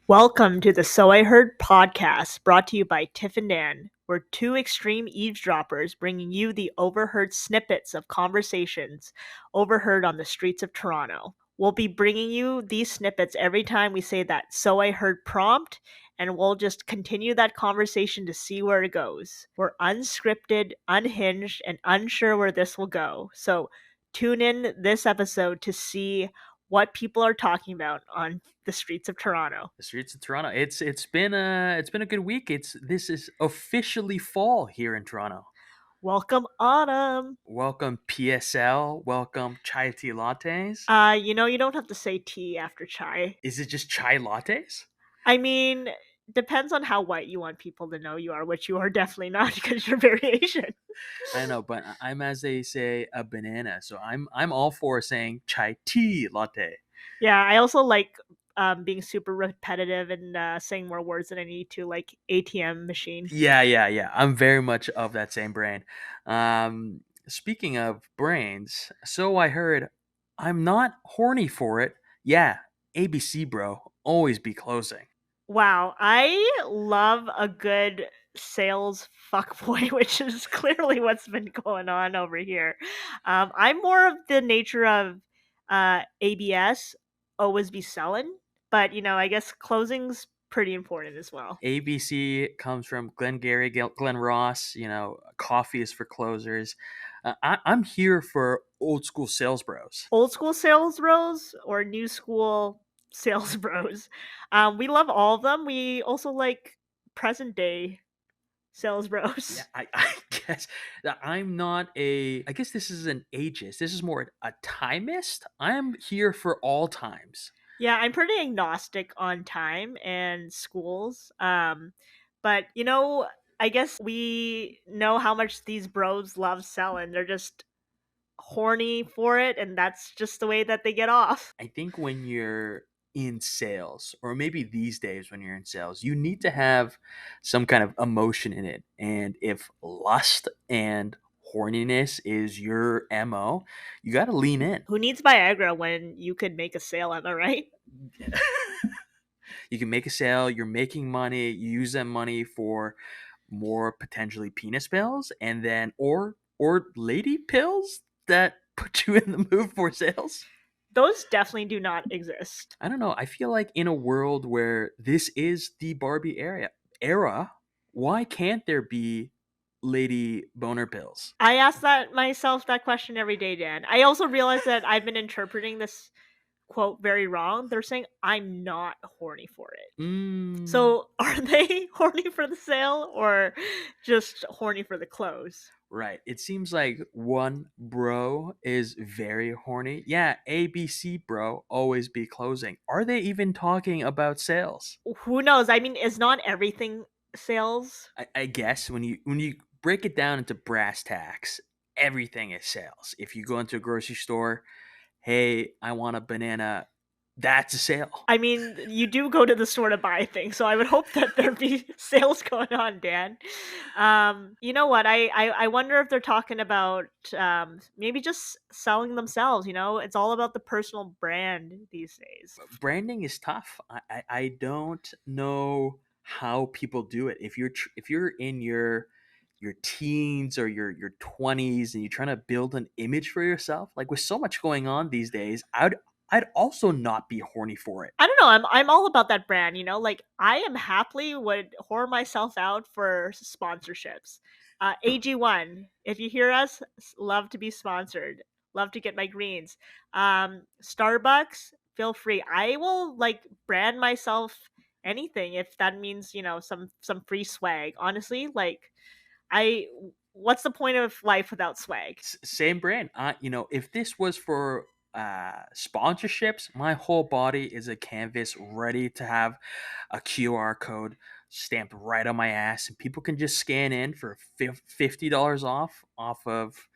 Welcome to the So I Heard podcast, brought to you by Tiff and Dan. We're two extreme eavesdroppers bringing you the overheard snippets of conversations overheard on the streets of Toronto. We'll be bringing you these snippets every time we say that So I Heard prompt, and we'll just continue that conversation to see where it goes. We're unscripted, unhinged, and unsure where this will go. So tune in this episode to see what people are talking about on the streets of Toronto. The streets of Toronto. It's been a good week. This is officially fall here in Toronto. Welcome, autumn. Welcome PSL. Welcome Chai Tea Lattes. You don't have to say tea after chai. Is it just chai lattes? I mean, depends on how white you want people to know you are, which you are definitely not because you're very Asian. I know, but I'm, as they say, a banana. So I'm all for saying chai tea latte. Yeah, I also like being super repetitive and saying more words than I need to, like ATM machine. Yeah. I'm very much of that same brain. Speaking of brains, so I heard I'm not horny for it. Yeah, ABC bro, always be closing. Wow, I love a good sales fuckboy, which is clearly what's been going on over here. I'm more of the nature of ABS, always be selling, but I guess closing's pretty important as well. ABC comes from Glengarry, Glen Ross. Coffee is for closers. I'm here for old school sales bros. Old school sales bros or new school sales bros. We love all of them. We also like present day sales Yeah, bros. I guess that I'm not a. I guess this is an ageist. This is more a timist. I am here for all times. Yeah, I'm pretty agnostic on time and schools. But I guess we know how much these bros love selling. They're just horny for it, and that's just the way that they get off. I think when you're in sales, or maybe these days when you're in sales, you need to have some kind of emotion in it. And if lust and horniness is your MO, you got to lean in. Who needs Viagra when you could make a sale? Am I right? You can make a sale, you're making money, you use that money for more potentially penis pills, and then or lady pills that put you in the mood for sales. Those definitely do not exist. I don't know. I feel like in a world where this is the Barbie era, why can't there be lady boner pills? I ask myself that question every day, Dan. I also realize that I've been interpreting this quote very wrong. They're saying I'm not horny for it. Mm, So are they horny for the sale or just horny for the clothes? right. It seems like one bro is very horny. Yeah, ABC bro, always be closing. Are they even talking about sales? Who knows? I mean, is not everything sales? I guess when you break it down into brass tacks, everything is sales. If you go into a grocery store, hey, I want a banana, that's a sale. I mean, you do go to the store to buy things, so I would hope that there be sales going on, Dan. You know what? I wonder if they're talking about maybe just selling themselves. It's all about the personal brand these days. Branding is tough. I don't know how people do it. If you're in your teens or your 20s and you're trying to build an image for yourself, like with so much going on these days, I'd also not be horny for it. I don't know. I'm all about that brand. Like I am happily would whore myself out for sponsorships. AG1, if you hear us, love to be sponsored. Love to get my greens. Starbucks, feel free. I will like brand myself anything if that means some free swag. Honestly, like I. What's the point of life without swag? Same brand. If this was for sponsorships, my whole body is a canvas ready to have a QR code stamped right on my ass, and people can just scan in for $50 off of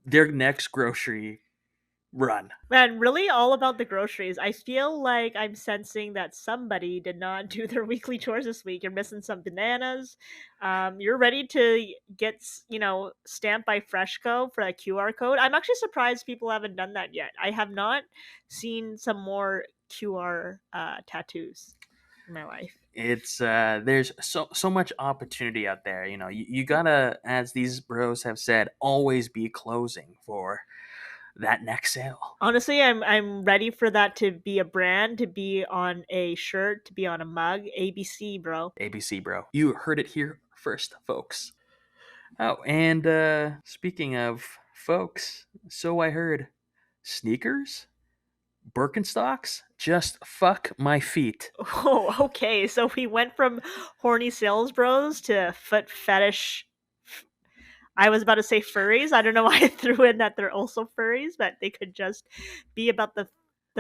their next grocery run. Man, really all about the groceries. I feel like I'm sensing that somebody did not do their weekly chores this week. You're missing some bananas. You're ready to get, stamped by Freshco for a QR code. I'm actually surprised people haven't done that yet. I have not seen some more QR tattoos. in my life. It's there's so much opportunity out there. You know, you gotta, as these bros have said, always be closing for that next sale. Honestly, I'm ready for that to be a brand, to be on a shirt, to be on a mug. ABC, bro. ABC, bro. You heard it here first, folks. Oh, and speaking of folks, so I heard sneakers, Birkenstocks, just fuck my feet. Oh, okay. So we went from horny sales bros to foot fetish. I was about to say furries. I don't know why I threw in that they're also furries, but they could just be about the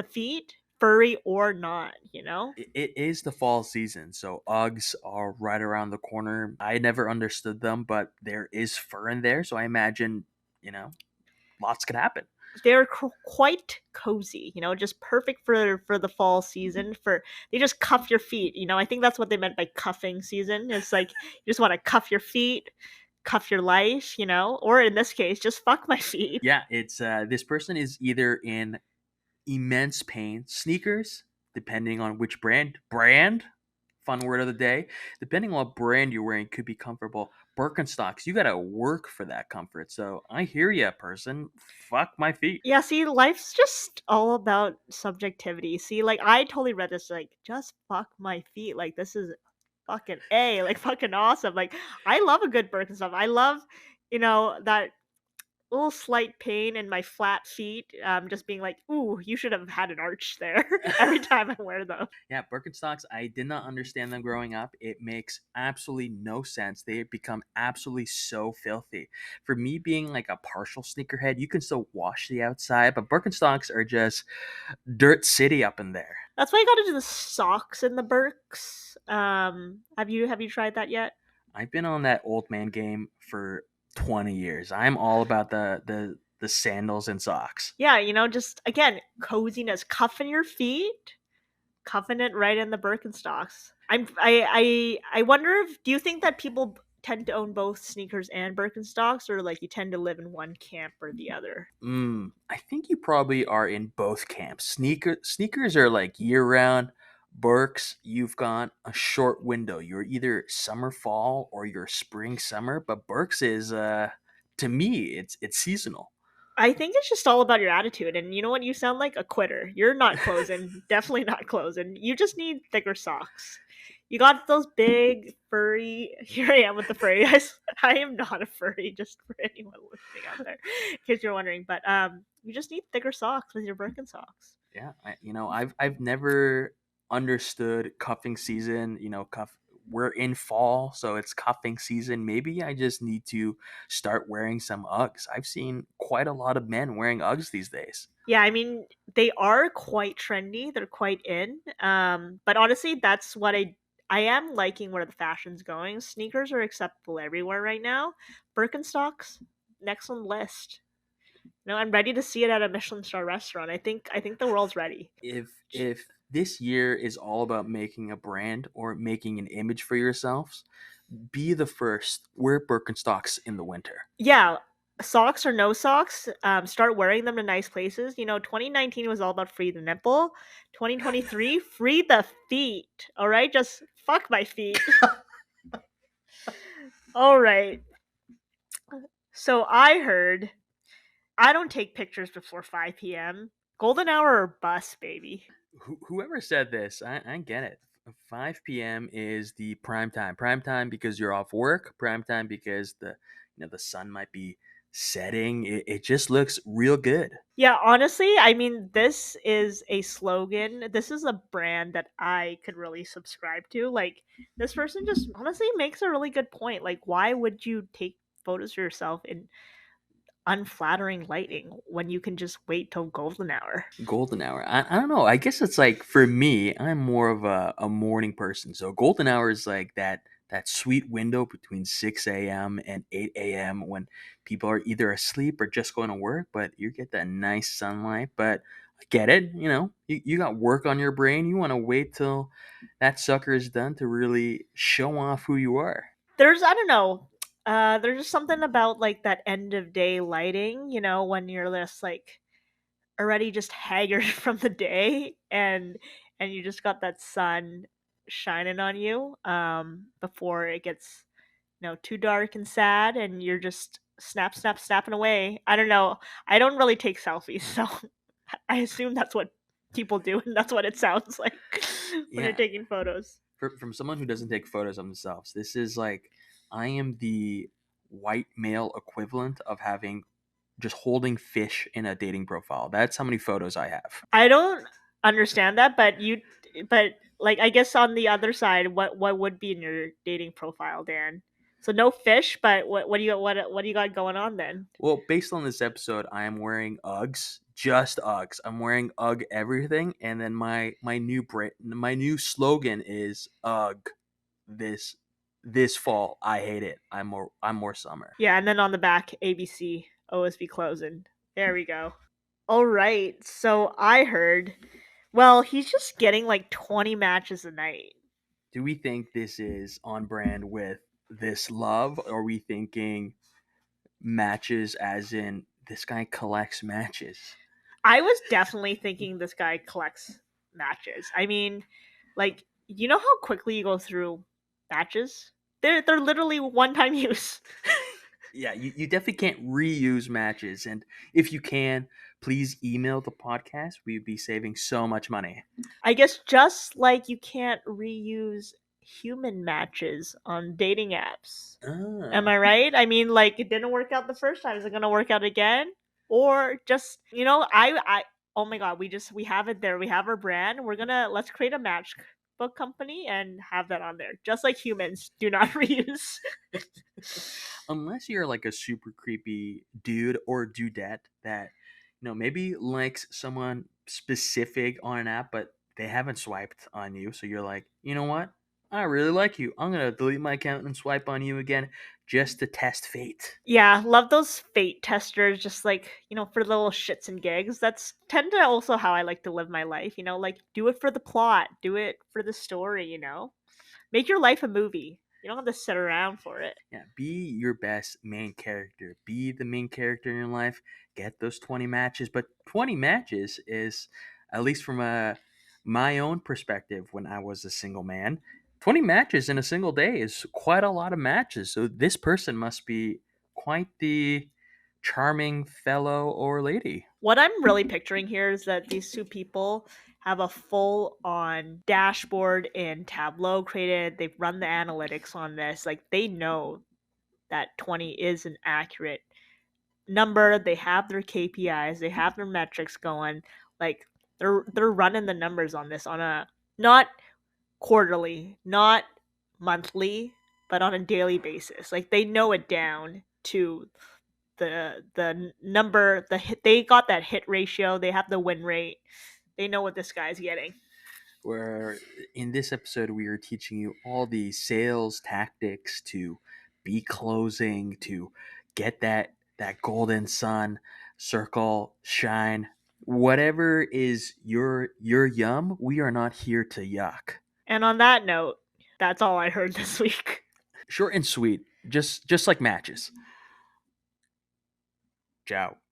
feet, furry or not. You know. It is the fall season, so Uggs are right around the corner. I never understood them, but there is fur in there, so I imagine, you know, lots could happen. They're quite cozy, just perfect for the fall season. For they just cuff your feet. I think that's what they meant by cuffing season. It's like you just want to cuff your feet, cuff your life, or in this case, just fuck my feet. Yeah, it's this person is either in immense pain. Sneakers, depending on which brand, fun word of the day. Depending on what brand you're wearing, could be comfortable. Birkenstocks, you gotta work for that comfort. So I hear ya, person. Fuck my feet. Yeah, see, life's just all about subjectivity. See, like I totally read this like just fuck my feet. Like this is fucking A, like fucking awesome. Like I love a good Birkenstock. I love, that little slight pain in my flat feet, just being like, "Ooh, you should have had an arch there." Every time I wear them. Yeah, Birkenstocks, I did not understand them growing up. It makes absolutely no sense. They become absolutely so filthy. For me being like a partial sneakerhead, you can still wash the outside, but Birkenstocks are just dirt city up in there. That's why I got into the socks and the Birks. Have you tried that yet? I've been on that old man game for 20 years. I'm all about the sandals and socks. Yeah, just again, coziness, cuffing your feet, cuffing it right in the Birkenstocks. I wonder if do you think that people tend to own both sneakers and Birkenstocks, or like you tend to live in one camp or the other? I think you probably are in both camps. Sneakers are like year round. Birks, you've got a short window. You're either summer fall or you're spring summer. But Birks is to me it's seasonal. I think it's just all about your attitude. And you know what? You sound like a quitter. You're not closing. Definitely not closing. You just need thicker socks. You got those big furry. Here I am with the furry. I am not a furry, just for anyone listening out there, in case you're wondering. But you just need thicker socks with your Birkenstocks. Yeah, I've never understood cuffing season. We're in fall, so it's cuffing season. Maybe I just need to start wearing some Uggs. I've seen quite a lot of men wearing Uggs these days. Yeah, I mean they are quite trendy. They're quite in. But honestly, that's what I am liking where the fashion's going. Sneakers are acceptable everywhere right now. Birkenstocks next on the list. I'm ready to see it at a Michelin star restaurant. I think the world's ready. If this year is all about making a brand or making an image for yourselves, be the first. Wear Birkenstocks in the winter. Yeah, socks or no socks, start wearing them to nice places. 2019 was all about free the nipple. 2023, free the feet. All right, just fuck my feet. All right. So I heard I don't take pictures before 5 p.m. Golden hour or bus, baby. Whoever said this, I get it. 5 p.m. is the prime time. Prime time because you're off work. Prime time because the sun might be setting. It just looks real good. Yeah, honestly, I mean, this is a slogan. This is a brand that I could really subscribe to. Like, this person just honestly makes a really good point. Like, why would you take photos of yourself in unflattering lighting when you can just wait till golden hour? Golden hour. I don't know. I guess it's like for me, I'm more of a morning person. So golden hour is like that sweet window between 6 a.m. and 8 a.m. when people are either asleep or just going to work, but you get that nice sunlight. But I get it. You got work on your brain. You want to wait till that sucker is done to really show off who you are. I don't know. There's just something about like that end of day lighting, when you're just like already just haggard from the day and you just got that sun shining on you before it gets too dark and sad, and you're just snapping away. I don't know. I don't really take selfies, so I assume that's what people do, and that's what it sounds like when you're Yeah, taking photos. from someone who doesn't take photos of themselves, this is like I am the white male equivalent of having just holding fish in a dating profile. That's how many photos I have. I don't understand that, but like I guess on the other side, what would be in your dating profile, Dan? So no fish, but what do you what do you got going on then? Well, based on this episode, I am wearing Uggs, just Uggs. I'm wearing Ugg everything, and then my new slogan is Ugg this fall. I hate it. I'm more summer. Yeah, and then on the back, ABC OSB closing. There we go. All right. So I heard, well, he's just getting like 20 matches a night. Do we think this is on brand with this love? Or are we thinking matches as in this guy collects matches? I was definitely thinking this guy collects matches. I mean, like, you know how quickly you go through matches? They're literally one time use. Yeah, you definitely can't reuse matches. And if you can, please email the podcast. We'd be saving so much money. I guess just like you can't reuse human matches on dating apps. Am Ah. I right? I mean, like it didn't work out the first time. Is it gonna work out again? Or just I oh my god, we have it there. We have our brand. Let's create a match book company and have that on there. Just like humans do not reuse. Unless you're like a super creepy dude or dudette that maybe likes someone specific on an app, but they haven't swiped on you, so you're like, you know what, I really like you, I'm gonna delete my account and swipe on you again just to test fate. Yeah, love those fate testers, just like, for little shits and gigs. That's tend to also how I like to live my life, like do it for the plot, do it for the story. Make your life a movie. You don't have to sit around for it. Yeah, be your best main character, be the main character in your life, get those 20 matches. But 20 matches is, at least from my own perspective when I was a single man, 20 matches in a single day is quite a lot of matches. So this person must be quite the charming fellow or lady. What I'm really picturing here is that these two people have a full on dashboard in Tableau created. They've run the analytics on this. Like they know that 20 is an accurate number. They have their KPIs, they have their metrics going. Like they're running the numbers on this on a not quarterly, not monthly, but on a daily basis. Like they know it down to the number, the hit. They got that hit ratio. They have the win rate. They know what this guy's getting. Where in this episode we are teaching you all the sales tactics to be closing, to get that golden sun, circle, shine, whatever is your yum. We are not here to yuck. And on that note, that's all I heard this week. Short and sweet, just like matches. Ciao.